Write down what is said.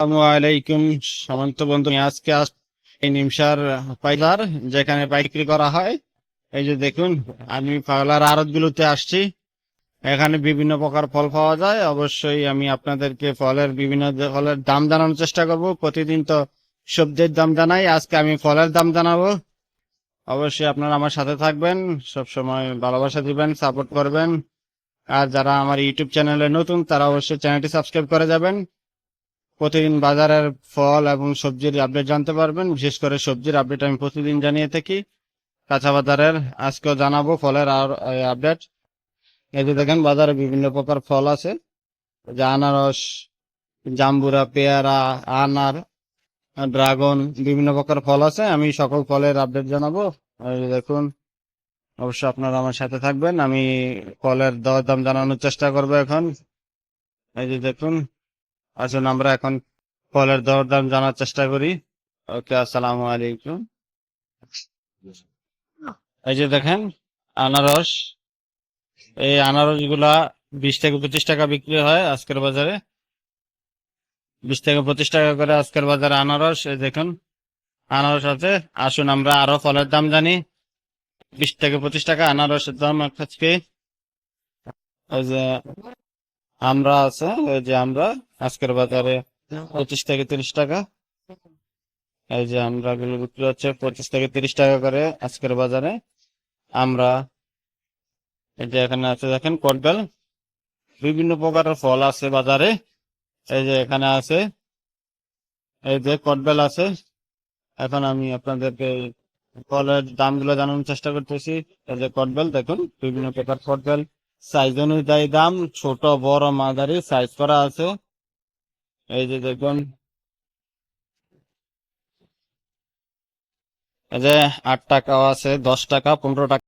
আসসালামু আলাইকুম সামন্ত বন্ধু, আমি আজকে এই নিমসার পাইলার যেখানে পাইকারি করা হয়। এই যে দেখুন, আমি পাইলার আড়ত গুলোতে আসছি। এখানে বিভিন্ন প্রকার ফল পাওয়া যায়। অবশ্যই আমি আপনাদেরকে বিভিন্ন ফলের দাম জানানোর চেষ্টা করব। প্রতিদিন তো সবজির দাম জানাই, আজকে আমি ফলের দাম জানাবো। অবশ্যই আপনারা আমার সাথে থাকবেন, সব সময় ভালোবাসা দিবেন, সাপোর্ট করবেন। আর যারা আমার ইউটিউব চ্যানেলে নতুন, তারা অবশ্যই চ্যানেলটি সাবস্ক্রাইব করে যাবেন। প্রতিদিন বাজারের ফল এবং সবজির আপডেট জানতে পারবেন। বিশেষ করে সবজির আপডেট আমি প্রতিদিন জানিয়ে থাকি। কাঁচা বাজারের আজকেও জানাবো ফলের আর আপডেট। এই যে দেখেন, বাজারে বিভিন্ন প্রকার ফল আছে, যে আনারস, জাম্বুরা, পেয়ারা, আনার, ড্রাগন, বিভিন্ন প্রকার ফল আছে। আমি সকল ফলের আপডেট জানাবো। এই যে দেখুন, অবশ্যই আপনারা আমার সাথে থাকবেন। আমি ফলের দর দাম জানানোর চেষ্টা করবো এখন। এই যে দেখুন, আসুন আমরা এখন ফলের দর দাম জানার চেষ্টা করি। ওকে, আসসালামু আলাইকুম। এই যে দেখেন, আনারস। এই আনারস গুলা 20 থেকে 25 টাকা বিক্রি হয় আজকের বাজারে। 20 থেকে 25 টাকা করে আজকের বাজারে আনারস। এই দেখুন, আনারস আছে। আসুন আমরা আরো ফলের দাম জানি। 20 থেকে 25 টাকা আনারসের দাম আজকে। এই যে আমরা আছে, এই যে আমরা আজকের বাজারে 25 থেকে 30 টাকা। এই যে আমরা গুলো বিক্রি হচ্ছে 25 থেকে 30 টাকা করে আজকের বাজারে। আমরা এই যে এখানে আছে দেখেন কটবেল, বিভিন্ন প্রকারের ফল আছে বাজারে। এই যে এখানে আছে, এই যে কটবেল আছে। এখন আমি আপনাদেরকে ফলের দামগুলো জানানোর চেষ্টা করতেছি। এই যে কটবেল দেখুন, বিভিন্ন প্রকার কটবেল, সাইজ অনুযায়ী দাম, ছোট বড় মাঝারি সাইজ করা আছে। এই যে দেখুন, এই যে 8 টাকাও আছে, 10 টাকা, 15 টাকা।